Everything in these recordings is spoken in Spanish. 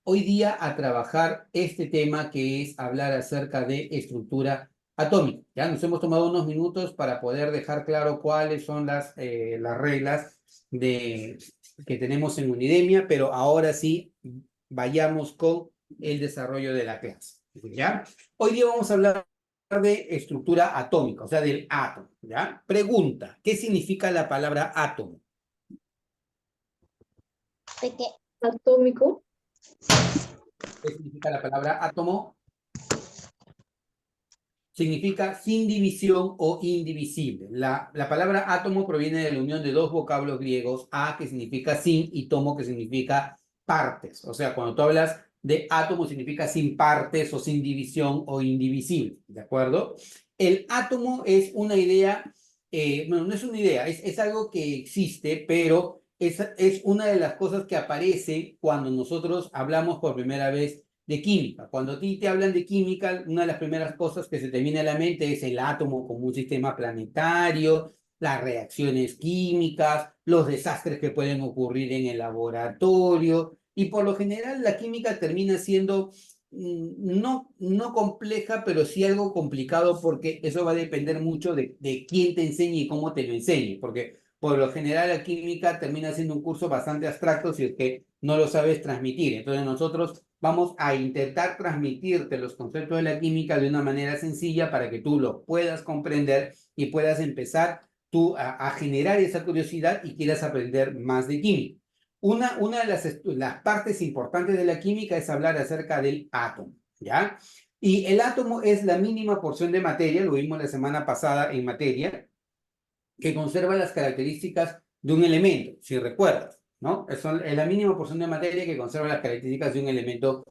hoy día a trabajar este tema que es hablar acerca de estructura atómica. Ya nos hemos tomado unos minutos para poder dejar claro cuáles son las reglas de, que tenemos en Unidemia, pero ahora sí vayamos con el desarrollo de la clase. ¿Ya? Hoy día vamos a hablar de estructura atómica, o sea, del átomo. ¿Ya? Pregunta, ¿qué significa la palabra átomo? ¿De qué? Atómico. ¿Qué significa la palabra átomo? Significa sin división o indivisible. La palabra átomo proviene de la unión de dos vocablos griegos, a que significa sin y tomo que significa partes. O sea, cuando tú hablas de átomo significa sin partes o sin división o indivisible, ¿de acuerdo? El átomo es una idea, bueno, no es una idea, es algo que existe, pero es una de las cosas que aparece cuando nosotros hablamos por primera vez de química. Cuando a ti te hablan de química, una de las primeras cosas que se te viene a la mente es el átomo como un sistema planetario, las reacciones químicas, los desastres que pueden ocurrir en el laboratorio, y por lo general la química termina siendo no compleja, pero sí algo complicado porque eso va a depender mucho de quién te enseñe y cómo te lo enseñe, porque por lo general la química termina siendo un curso bastante abstracto si es que no lo sabes transmitir. Entonces nosotros vamos a intentar transmitirte los conceptos de la química de una manera sencilla para que tú lo puedas comprender y puedas empezar tú a generar esa curiosidad y quieras aprender más de química. Una de las partes importantes de la química es hablar acerca del átomo, ¿ya? Y el átomo es la mínima porción de materia, lo vimos la semana pasada en materia, que conserva las características de un elemento, si recuerdas, ¿no? Es la mínima porción de materia que conserva las características de un elemento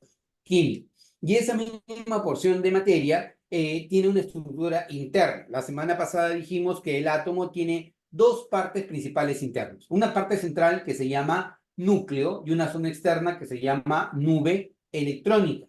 químico. Y esa mínima porción de materia tiene una estructura interna. La semana pasada dijimos que el átomo tiene dos partes principales internas. Una parte central que se llama núcleo y una zona externa que se llama nube electrónica.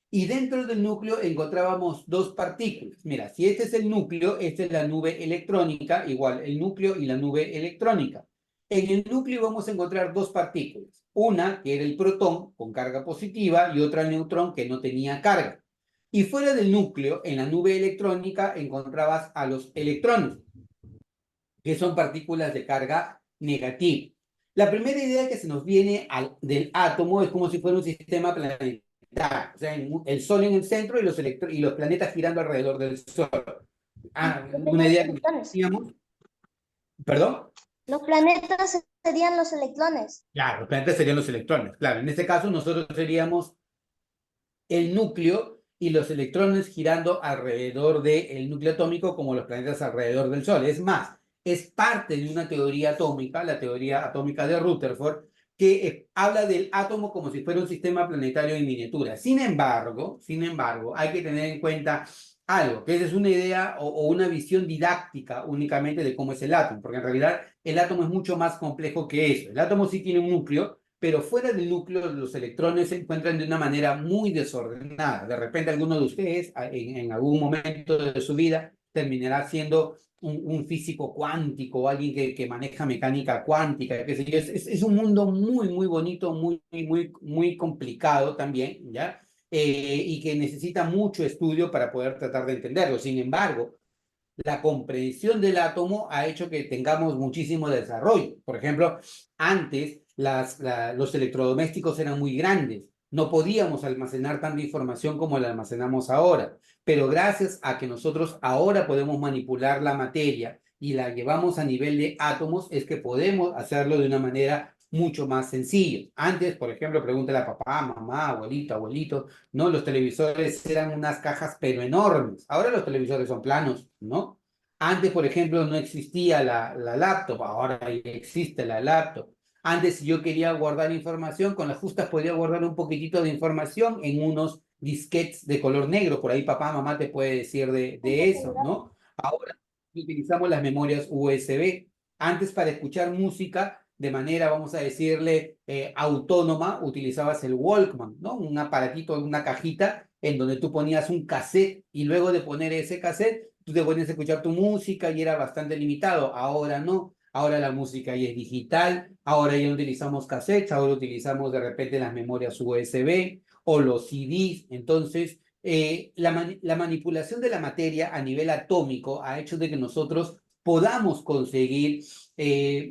Y dentro del núcleo encontrábamos dos partículas. Mira, si este es el núcleo, esta es la nube electrónica, igual el núcleo y la nube electrónica. En el núcleo vamos a encontrar dos partículas. Una que era el protón con carga positiva y otra el neutrón que no tenía carga. Y fuera del núcleo, en la nube electrónica, encontrabas a los electrones, que son partículas de carga negativa. La primera idea que se nos viene del átomo es como si fuera un sistema planetario, o sea, el Sol en el centro y los planetas girando alrededor del Sol. Una idea que teníamos. ¿Perdón? Los planetas serían los electrones. Claro, los planetas serían los electrones. Claro, en este caso nosotros seríamos el núcleo y los electrones girando alrededor del núcleo atómico como los planetas alrededor del Sol. Es más, es parte de una teoría atómica, la teoría atómica de Rutherford, que habla del átomo como si fuera un sistema planetario en miniatura. Sin embargo, hay que tener en cuenta algo, que esa es una idea o una visión didáctica únicamente de cómo es el átomo, porque en realidad el átomo es mucho más complejo que eso. El átomo sí tiene un núcleo, pero fuera del núcleo los electrones se encuentran de una manera muy desordenada. De repente alguno de ustedes en algún momento de su vida terminará siendo un físico cuántico o alguien que maneja mecánica cuántica, qué sé yo. Es un mundo muy, muy bonito, muy complicado también, ¿ya? Y que necesita mucho estudio para poder tratar de entenderlo. Sin embargo, la comprensión del átomo ha hecho que tengamos muchísimo desarrollo. Por ejemplo, antes los electrodomésticos eran muy grandes, no podíamos almacenar tanta información como la almacenamos ahora, pero gracias a que nosotros ahora podemos manipular la materia y la llevamos a nivel de átomos, es que podemos hacerlo de una manera mucho más sencilla. Antes, por ejemplo, pregúntale a papá, mamá, abuelito, abuelito, ¿no? Los televisores eran unas cajas pero enormes. Ahora los televisores son planos, ¿no? Antes, por ejemplo, no existía la laptop, ahora ya existe la laptop. Antes, si yo quería guardar información, con las justas podía guardar un poquitito de información en unos disquetes de color negro. Por ahí papá, mamá te puede decir de eso, ¿no? Ahora utilizamos las memorias USB. Antes, para escuchar música de manera, vamos a decirle, autónoma, utilizabas el Walkman, ¿no? Un aparatito, una cajita en donde tú ponías un cassette y luego de poner ese cassette, tú te ponías a escuchar tu música y era bastante limitado. Ahora no. ahora la música ya es digital, ahora ya no utilizamos cassettes, ahora utilizamos de repente las memorias USB o los CDs. Entonces, la manipulación de la materia a nivel atómico ha hecho de que nosotros podamos conseguir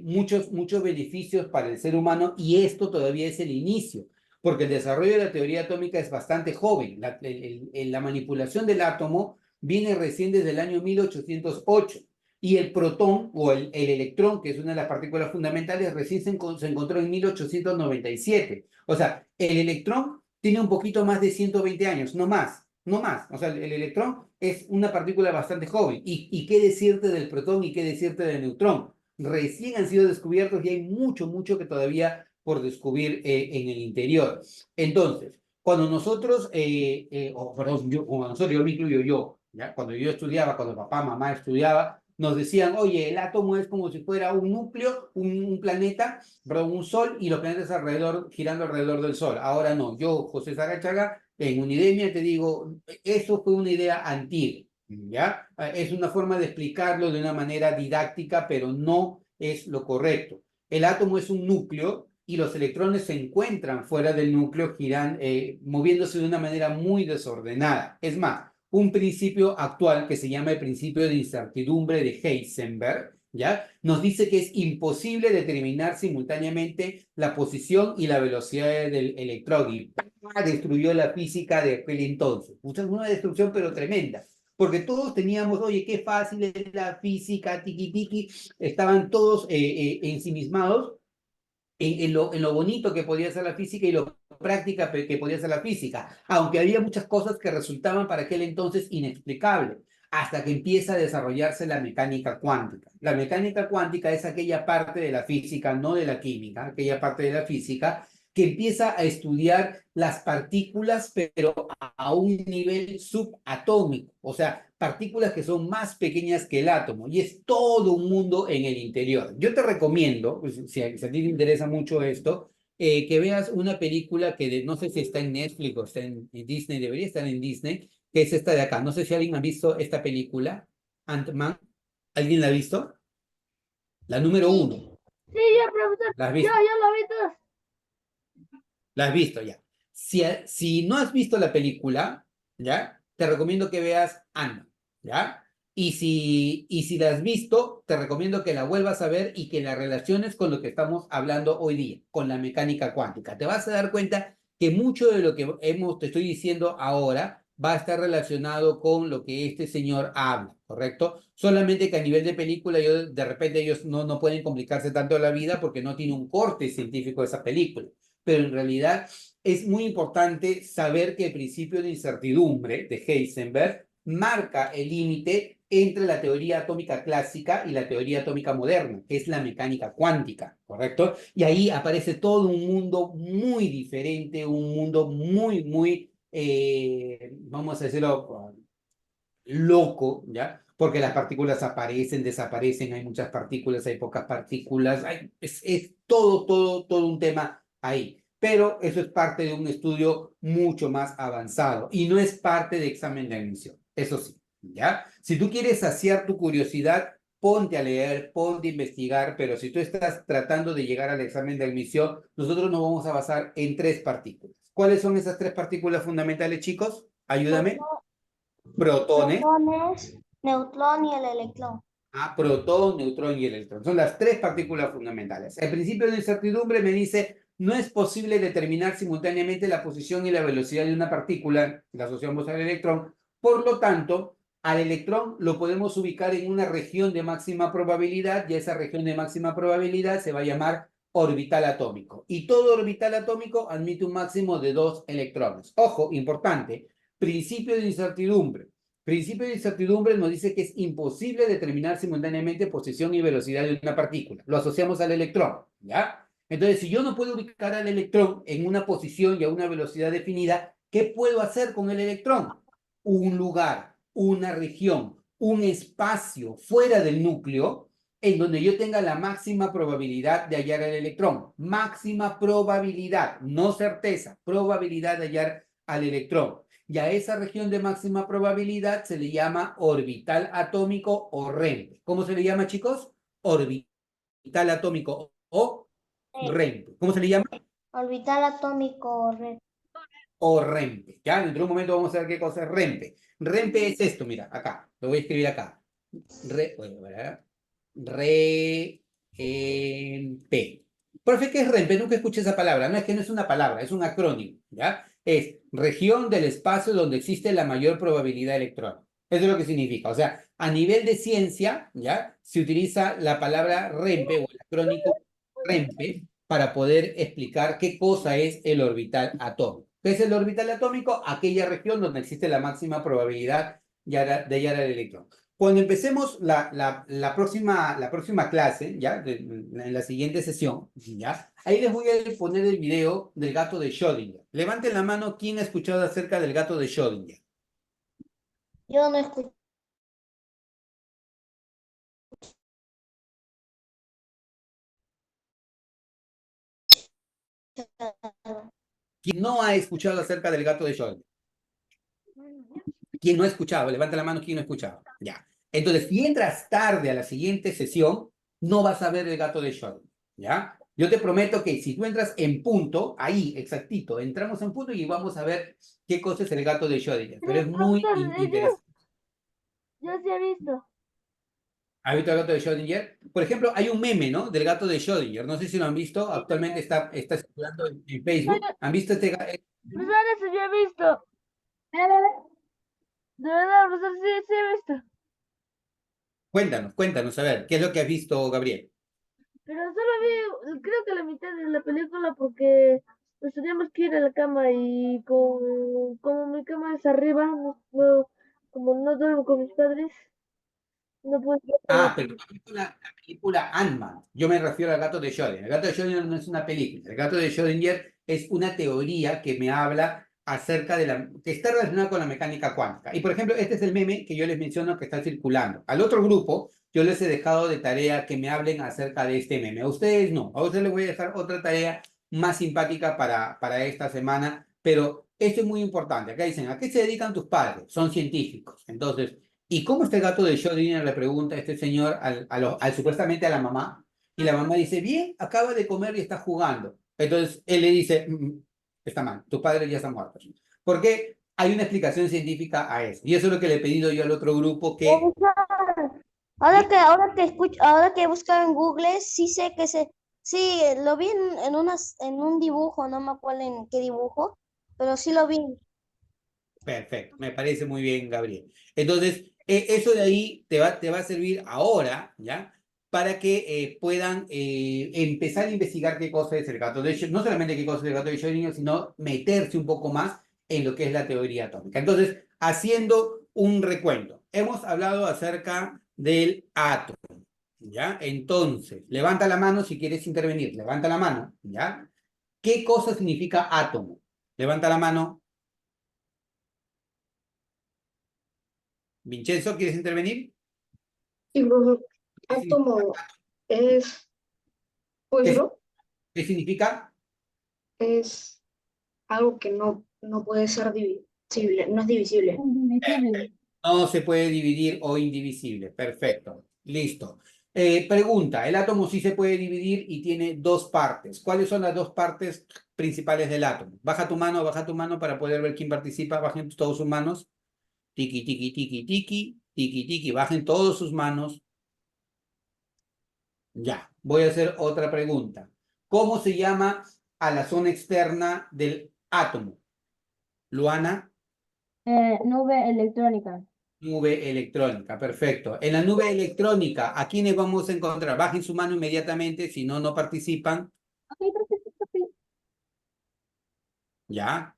muchos beneficios para el ser humano, y esto todavía es el inicio, porque el desarrollo de la teoría atómica es bastante joven. La manipulación del átomo viene recién desde el año 1808, y el protón o el electrón, que es una de las partículas fundamentales, recién se encontró en 1897. O sea, el electrón tiene un poquito más de 120 años, no más. No más. O sea, el electrón es una partícula bastante joven. ¿Y qué decirte del protón y qué decirte del neutrón? Recién han sido descubiertos y hay mucho que todavía por descubrir en el interior. Entonces, cuando nosotros, perdón, cuando nosotros, yo me incluyo yo, ¿ya? Cuando yo estudiaba, cuando papá, mamá estudiaba, nos decían, oye, el átomo es como si fuera un núcleo, un planeta, perdón, un sol, y los planetas alrededor, girando alrededor del sol. Ahora no, yo, José Sagachaga, en Unidemia te digo, eso fue una idea antigua, ¿ya? Es una forma de explicarlo de una manera didáctica, pero no es lo correcto. El átomo es un núcleo y los electrones se encuentran fuera del núcleo, giran, moviéndose de una manera muy desordenada. Es más, un principio actual que se llama el principio de incertidumbre de Heisenberg, ¿ya? Nos dice que es imposible determinar simultáneamente la posición y la velocidad del electrón, y destruyó la física de aquel entonces. Una destrucción pero tremenda, porque todos teníamos, oye, qué fácil es la física, tiki tiki, estaban todos ensimismados en lo bonito que podía ser la física y lo práctica que podía ser la física, aunque había muchas cosas que resultaban para aquel entonces inexplicables, hasta que empieza a desarrollarse la mecánica cuántica. La mecánica cuántica es aquella parte de la física, no de la química, aquella parte de la física que empieza a estudiar las partículas, pero a un nivel subatómico, o sea, partículas que son más pequeñas que el átomo, y es todo un mundo en el interior. Yo te recomiendo, pues, si a ti te interesa mucho esto, que veas una película no sé si está en Netflix o está en Disney, debería estar en Disney, que es esta de acá. No sé si alguien ha visto esta película, Ant-Man. ¿Alguien la ha visto? La número Sí, 1. sí, ya, profesor. ¿La has Ya, visto? ya lo vi todo. La has visto ya. Si no has visto la película, ¿ya? Te recomiendo que veas Ant-Man, ¿ya? Y si la has visto, te recomiendo que la vuelvas a ver y que la relaciones con lo que estamos hablando hoy día, con la mecánica cuántica. Te vas a dar cuenta que mucho de lo que te estoy diciendo ahora va a estar relacionado con lo que este señor habla, ¿correcto? Solamente que a nivel de película, de repente ellos no pueden complicarse tanto la vida porque no tiene un corte científico esa película, pero en realidad es muy importante saber que el principio de incertidumbre de Heisenberg marca el límite entre la teoría atómica clásica y la teoría atómica moderna, que es la mecánica cuántica, ¿correcto? Y ahí aparece todo un mundo muy diferente, un mundo muy, vamos a decirlo, loco, ¿ya? Porque las partículas aparecen, desaparecen, hay muchas partículas, hay pocas partículas, es todo un tema ahí. Pero eso es parte de un estudio mucho más avanzado y no es parte de examen de admisión, eso sí, ¿ya? Si tú quieres saciar tu curiosidad, ponte a leer, ponte a investigar, pero si tú estás tratando de llegar al examen de admisión, nosotros nos vamos a basar en 3 partículas. ¿Cuáles son esas 3 partículas fundamentales, chicos? Ayúdame. Protones. Protones, neutrón y el electrón. Protón, neutrón y electrón. Son las 3 partículas fundamentales. El principio de incertidumbre me dice, no es posible determinar simultáneamente la posición y la velocidad de una partícula, la asociamos al electrón. Por lo tanto, al electrón lo podemos ubicar en una región de máxima probabilidad, y esa región de máxima probabilidad se va a llamar orbital atómico. Y todo orbital atómico admite un máximo de 2 electrones. Ojo, importante, principio de incertidumbre. Principio de incertidumbre nos dice que es imposible determinar simultáneamente posición y velocidad de una partícula. Lo asociamos al electrón, ¿ya? Entonces, si yo no puedo ubicar al electrón en una posición y a una velocidad definida, ¿qué puedo hacer con el electrón? Un lugar, una región, un espacio fuera del núcleo en donde yo tenga la máxima probabilidad de hallar el electrón. Máxima probabilidad, no certeza, probabilidad de hallar al electrón. Y a esa región de máxima probabilidad se le llama orbital atómico o REM. ¿Cómo se le llama, chicos? Orbital orbital atómico o REMPE. ¿Cómo se le llama? Orbital atómico red. O REMPE. Ya, dentro de un momento vamos a ver qué cosa es REMPE. REMPE es esto, mira, acá. Lo voy a escribir acá. REMPE. Profe, ¿qué es REMPE? Nunca escuché esa palabra. No, es que no es una palabra, es un acrónimo, ¿ya? Es región del espacio donde existe la mayor probabilidad electrónica. Eso es lo que significa. O sea, a nivel de ciencia, ¿ya? Se utiliza la palabra REMPE o el acrónimo REMPE para poder explicar qué cosa es el orbital atómico. ¿Qué es el orbital atómico? Aquella región donde existe la máxima probabilidad de hallar el electrón. Cuando empecemos la próxima clase, ¿ya? En la siguiente sesión, ¿ya? Ahí les voy a poner el video del gato de Schrödinger. Levanten la mano, ¿quién ha escuchado acerca del gato de Schrödinger? Yo no escuché. ¿Quién no ha escuchado acerca del gato de Schrödinger? ¿Quién no ha escuchado? Levanta la mano, ¿quién no ha escuchado? Ya. Entonces, si entras tarde a la siguiente sesión, no vas a ver el gato de Schrödinger, ¿ya? Yo te prometo que si tú entras en punto, ahí, exactito, entramos en punto y vamos a ver qué cosa es el gato de Schrödinger. Pero es muy interesante. Yo sí he visto. ¿Has visto el gato de Schrödinger? Por ejemplo, hay un meme, ¿no? Del gato de Schrödinger. No sé si lo han visto. Actualmente está circulando en Facebook. ¿Han visto este gato? Profesor, eso yo he visto. De verdad, profesor, sí, sí he visto. Cuéntanos, a ver, ¿qué es lo que has visto, Gabriel? Pero solo vi, creo que la mitad de la película porque nos teníamos que ir a la cama y como mi cama es arriba, como no duermo con mis padres, no puedo ver Ah, la pero la película Ant-Man. Yo me refiero al gato de Schrödinger. El gato de Schrödinger no es una película. El gato de Schrödinger es una teoría que me habla acerca de que está relacionada con la mecánica cuántica. Y por ejemplo, este es el meme que yo les menciono que está circulando. Al otro grupo, yo les he dejado de tarea que me hablen acerca de este meme. A ustedes no. A ustedes les voy a dejar otra tarea más simpática para esta semana. Pero esto es muy importante. Acá dicen, ¿a qué se dedican tus padres? Son científicos. Entonces, ¿y cómo está el gato de Schrödinger? Le pregunta a este señor supuestamente a la mamá. Y la mamá dice, bien, acaba de comer y está jugando. Entonces él le dice, está mal, tu padre ya está muerto. Porque hay una explicación científica a eso. Y eso es lo que le he pedido yo al otro grupo que... Profesor, ¿Sí? ahora que escucho, ahora que he buscado en Google, sí sé sí, lo vi en un dibujo, no me acuerdo en qué dibujo, pero sí lo vi. Perfecto, me parece muy bien, Gabriel. Entonces, eso de ahí te va a servir ahora, ¿ya? Para que puedan empezar a investigar qué cosa es el gato de Schrödinger, no solamente qué cosa es el gato de Schrödinger, sino meterse un poco más en lo que es la teoría atómica. Entonces, haciendo un recuento, hemos hablado acerca del átomo, ¿ya? Entonces, levanta la mano si quieres intervenir, levanta la mano, ¿ya? ¿Qué cosa significa átomo? Levanta la mano. Vincenzo, ¿quieres intervenir? Sí, profesor. ¿Qué significa? Átomo es, pues, ¿Qué, bro, qué significa? es algo que no puede ser divisible, no es divisible. Invisible. No se puede dividir o indivisible. Perfecto. Listo. Pregunta, el átomo sí se puede dividir y tiene dos partes. ¿Cuáles son las dos partes principales del átomo? Baja tu mano para poder ver quién participa. Bajen todos sus manos. Tiki, tiki, tiki, tiki, tiki, tiki. Bajen todas sus manos. Ya. Voy a hacer otra pregunta. ¿Cómo se llama a la zona externa del átomo? Luana. Nube electrónica. Nube electrónica, perfecto. En la nube electrónica, ¿a quiénes vamos a encontrar? Bajen su mano inmediatamente, si no, no participan. ¿Ya?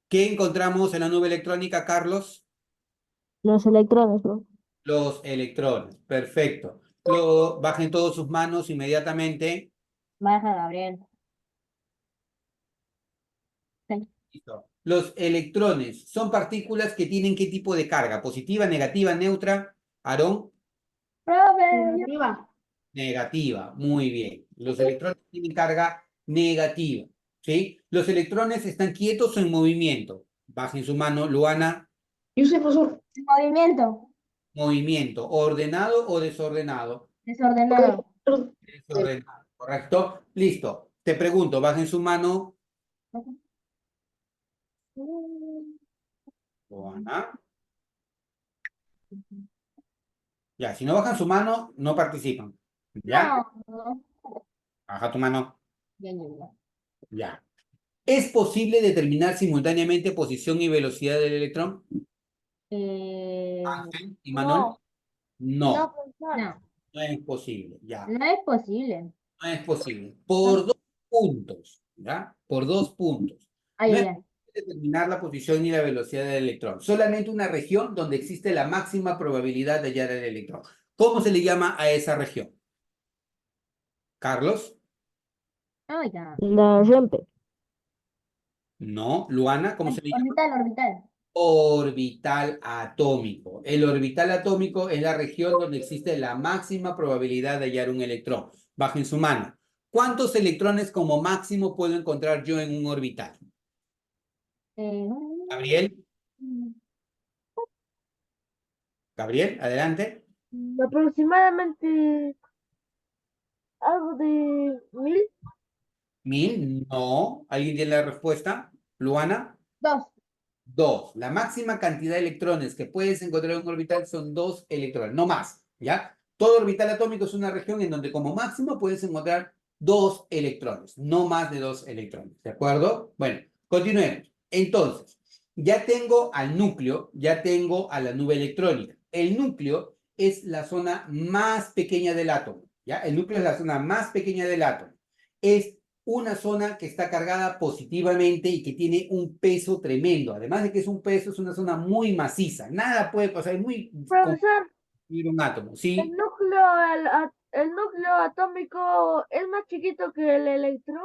¿Qué encontramos en la nube electrónica, Carlos? Los electrones, bro. Los electrones, perfecto. Bajen todas sus manos inmediatamente. Baja, Gabriel. Sí. Listo. Los electrones son partículas que tienen qué tipo de carga, positiva, negativa, neutra. Aarón, Profe, Arriba. negativa, muy bien. Los electrones tienen carga negativa, ¿sí? Los electrones están quietos o en movimiento. Bajen su mano, Luana, Yo sé, profesor, movimiento. movimiento, ordenado o desordenado. Desordenado. Desordenado, ¿correcto? Listo. Te pregunto, bajen su mano. Luana. Ya, si no bajan su mano, no participan. ¿Ya? No. Baja tu mano. Ya, ya, ya. Ya. ¿Es posible determinar simultáneamente posición y velocidad del electrón? Ángel y Manuel. No, No, profesor. No, no es posible. Ya, no es posible. no es posible. Por 2 puntos. ¿Ya? Por 2 puntos. Ay, No ay, es ay. posible determinar la posición y la velocidad del electrón. Solamente una región donde existe la máxima probabilidad de hallar el electrón. ¿Cómo se le llama a esa región? ¿Carlos? Ay, ya. La rompe. No. ¿Luana? ¿Cómo se le llama? Orbital, orbital. Orbital atómico. El orbital atómico es la región donde existe la máxima probabilidad de hallar un electrón. Bajen su mano. ¿Cuántos electrones como máximo puedo encontrar yo en un orbital? Eh, Gabriel, Gabriel, adelante. Aproximadamente algo de 1000. 1000, no. ¿Alguien tiene la respuesta? Luana, dos. 2. La máxima cantidad de electrones que puedes encontrar en un orbital son 2 electrones, no más, ¿ya? Todo orbital atómico es una región en donde como máximo puedes encontrar 2 electrones, no más de 2 electrones, ¿de acuerdo? Bueno, continuemos. Entonces, ya tengo al núcleo, ya tengo a la nube electrónica. El núcleo es la zona más pequeña del átomo, ¿ya? El núcleo es la zona más pequeña del átomo. Es una zona que está cargada positivamente y que tiene un peso tremendo. Además de que es un peso, es una zona muy maciza. Nada puede pasar, es muy Profesor, construir un átomo, el ¿sí? núcleo, el núcleo atómico es más chiquito que el electrón.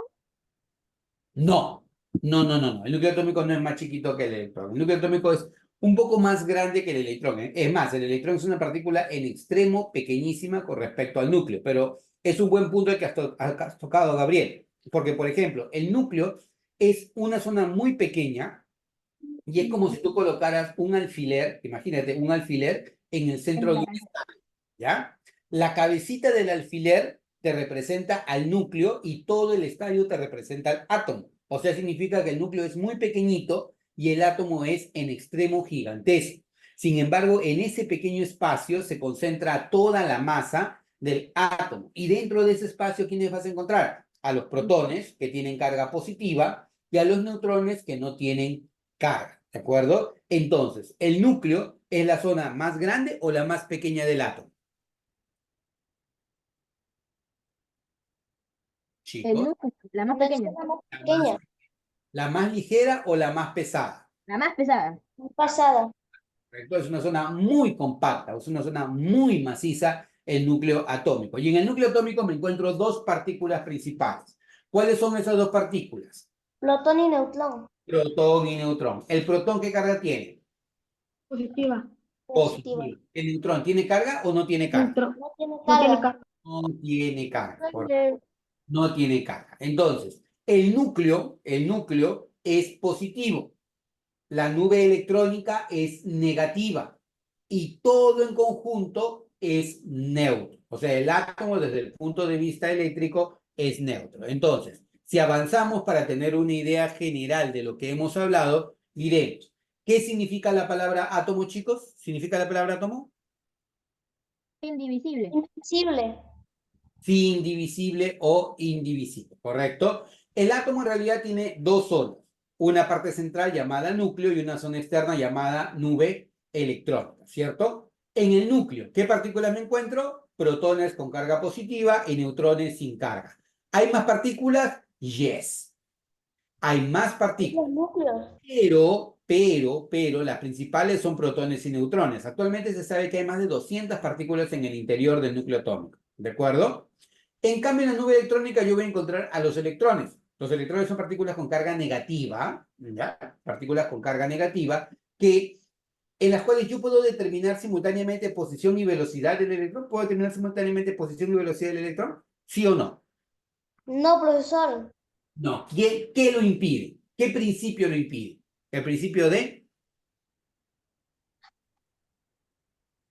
No, no. El núcleo atómico no es más chiquito que el electrón. El núcleo atómico es un poco más grande que el electrón, ¿eh? Es más, el electrón es una partícula en extremo pequeñísima con respecto al núcleo, pero es un buen punto el que has tocado, Gabriel. Porque, por ejemplo, el núcleo es una zona muy pequeña. Y es como si tú colocaras un alfiler, imagínate, un alfiler en el centro de un estadio, ¿ya? La cabecita del alfiler te representa al núcleo y todo el estadio te representa al átomo. O sea, significa que el núcleo es muy pequeñito y el átomo es en extremo gigantesco. Sin embargo, en ese pequeño espacio se concentra toda la masa del átomo. Y dentro de ese espacio, ¿quiénes vas a encontrar? A los protones, que tienen carga positiva, y a los neutrones, que no tienen carga, ¿de acuerdo? Entonces, ¿el núcleo es la zona más grande o la más pequeña del átomo? El Chicos, núcleo, la más La pequeña. zona más ¿la más, pequeña, la más ligera o la más pesada? La más pesada. pasada. ¿Correcto? Es una zona muy compacta, es una zona muy maciza el núcleo atómico. Y en el núcleo atómico me encuentro dos partículas principales. ¿Cuáles son esas dos partículas? Protón y neutrón. Protón y neutrón. ¿El protón qué carga tiene? Positiva. Positiva. Positiva. ¿El neutrón tiene carga o no tiene carga? Neutrón. No tiene carga. No tiene carga. Oye, No tiene carga. Entonces, el núcleo es positivo. La nube electrónica es negativa y todo en conjunto es neutro. O sea, el átomo desde el punto de vista eléctrico es neutro. Entonces, si avanzamos para tener una idea general de lo que hemos hablado, diremos, ¿qué significa la palabra átomo, chicos? ¿Significa la palabra átomo? Indivisible. Invisible. Sí, indivisible o indivisible, ¿correcto? El átomo en realidad tiene dos zonas, una parte central llamada núcleo y una zona externa llamada nube electrónica, ¿cierto? En el núcleo, ¿qué partículas me encuentro? Protones con carga positiva y neutrones sin carga. ¿Hay más partículas? Yes. Hay más Los partículas, núcleos. pero, las principales son protones y neutrones. Actualmente se sabe que hay más de 200 partículas en el interior del núcleo atómico, ¿de acuerdo? En cambio, en la nube electrónica yo voy a encontrar a los electrones. Los electrones son partículas con carga negativa, ¿ya? Partículas con carga negativa, en las cuales yo puedo determinar simultáneamente posición y velocidad del electrón. ¿Puedo determinar simultáneamente posición y velocidad del electrón? ¿Sí o no? No, profesor. No. ¿Qué lo impide? ¿Qué principio lo impide? El principio de...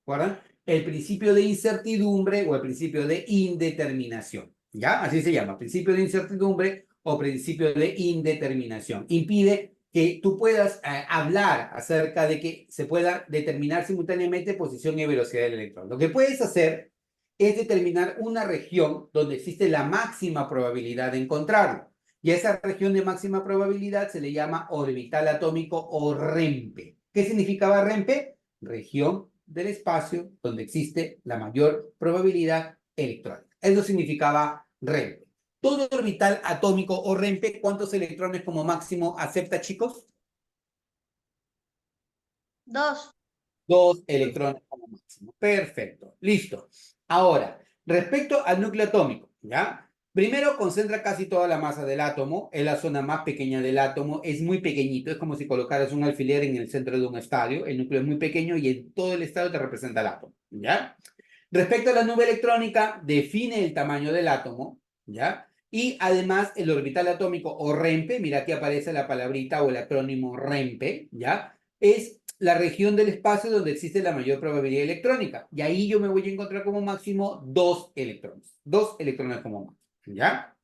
¿Recuerdan? el principio de incertidumbre o el principio de indeterminación. ¿Ya? Así se llama, principio de incertidumbre o principio de indeterminación. Impide que tú puedas hablar acerca de que se pueda determinar simultáneamente posición y velocidad del electrón. Lo que puedes hacer es determinar una región donde existe la máxima probabilidad de encontrarlo. Y a esa región de máxima probabilidad se le llama orbital atómico o REMPE. ¿Qué significaba REMPE? Región del espacio donde existe la mayor probabilidad electrónica. Eso significaba REMPE. Todo orbital atómico o REMPE, ¿cuántos electrones como máximo acepta, chicos? 2. 2 electrones como máximo. Perfecto. Listo. Ahora, respecto al núcleo atómico, ¿ya? Primero concentra casi toda la masa del átomo, es la zona más pequeña del átomo, es muy pequeñito, es como si colocaras un alfiler en el centro de un estadio, el núcleo es muy pequeño y en todo el estadio te representa el átomo, ¿ya? Respecto a la nube electrónica, define el tamaño del átomo, ¿ya? Y además el orbital atómico o REMPE, mira aquí aparece la palabrita o el acrónimo REMPE, ¿ya? Es la región del espacio donde existe la mayor probabilidad electrónica. Y ahí yo me voy a encontrar como máximo 2 electrones. 2 electrones como máximo, ¿ya?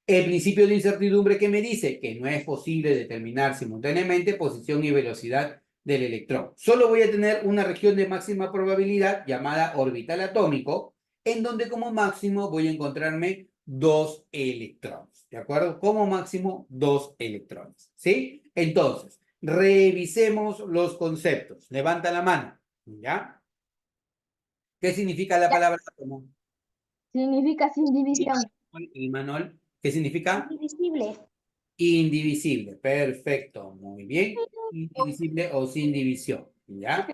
El principio de incertidumbre que me dice que no es posible determinar simultáneamente posición y velocidad del electrón. Solo voy a tener una región de máxima probabilidad llamada orbital atómico, en donde como máximo voy a encontrarme 2 electrones. ¿De acuerdo? Como máximo 2 electrones. ¿Sí? Entonces, revisemos los conceptos. Levanta la mano. ¿Ya? ¿Qué significa la palabra átomo? Significa sin división. Y Manuel, ¿qué significa? Indivisible. Indivisible. Perfecto. Muy bien. Indivisible o sin división. ¿Ya?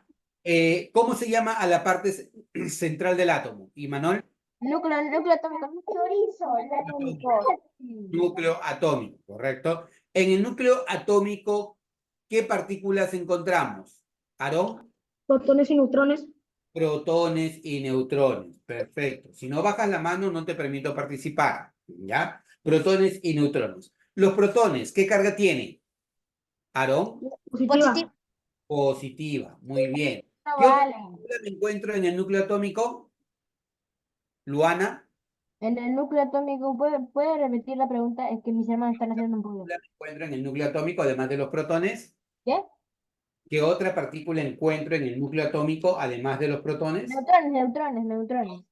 ¿Cómo se llama a la parte central del átomo? ¿Y Manuel? Núcleo atómico. Núcleo atómico, ¿correcto? En el núcleo atómico, ¿qué partículas encontramos? Aarón, Protones y neutrones. protones y neutrones. Perfecto. Si no bajas la mano, no te permito participar. ¿Ya? Protones y neutrones. Los protones, ¿qué carga tienen? Aarón, Positiva. positiva. Muy bien. No ¿Qué otra vale. partícula me encuentro en el núcleo atómico? Luana, En el núcleo atómico, ¿puede repetir la pregunta? Es que mis hermanos están haciendo un poco. ¿qué me encuentro en el núcleo atómico, además de los protones? ¿Qué? ¿Qué otra partícula encuentro en el núcleo atómico, además de los protones? Neutrones. Neutrones.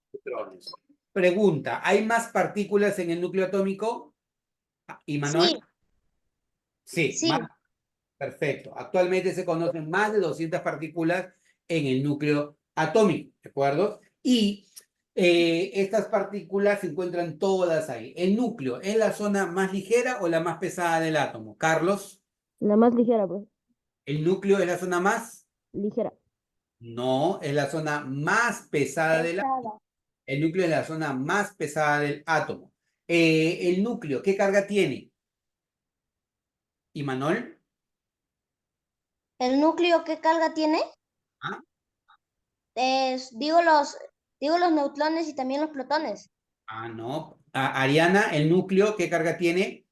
Pregunta, ¿hay más partículas en el núcleo atómico? ¿Y Manuel? Sí, Sí, sí. más. Perfecto. Actualmente se conocen más de 200 partículas en el núcleo atómico, ¿de acuerdo? Y estas partículas se encuentran todas ahí. ¿El núcleo es la zona más ligera o la más pesada del átomo? Carlos, La más ligera, pues. ¿el núcleo es la zona más? Ligera. No, es la zona más pesada del átomo. El núcleo es la zona más pesada del átomo. El núcleo, ¿qué carga tiene? ¿Y Manuel? ¿El núcleo qué carga tiene? ¿Ah? Digo los neutrones y también los protones. No. Ariana, ¿el núcleo qué carga tiene?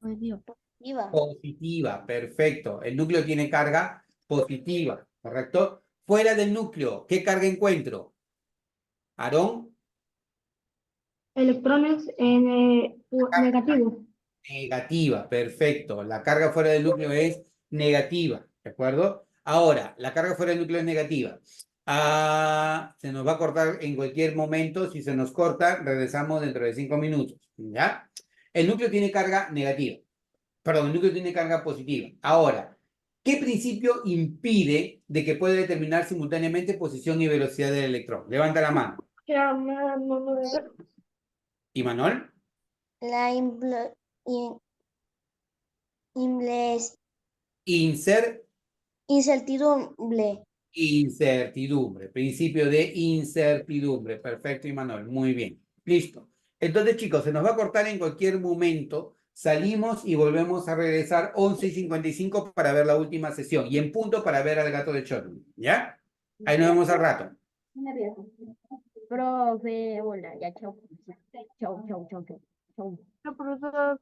Positiva. Positiva, perfecto. El núcleo tiene carga positiva, ¿correcto? Fuera del núcleo, ¿qué carga encuentro? ¿Aarón? Electrones negativos. Negativa, perfecto. La carga fuera del núcleo es negativa, ¿de acuerdo? Ahora, la carga fuera del núcleo es negativa. Se nos va a cortar en cualquier momento. Si se nos corta, regresamos dentro de 5 minutos, ¿ya? El núcleo tiene carga negativa. Perdón, el núcleo tiene carga positiva. Ahora, ¿qué principio impide de que pueda determinar simultáneamente posición y velocidad del electrón? Levanta la mano. ¿Y Manuel? La Incer incertidumbre. Incertidumbre, principio de incertidumbre. Perfecto, Imanol, muy bien. Listo. Entonces, chicos, se nos va a cortar en cualquier momento. Salimos y volvemos a regresar 11:55 para ver la última sesión y en punto para ver al gato de Schrödinger. ¿Ya? Ahí nos vemos al rato. Profe, hola, ya, chau. Chau. No, profesor.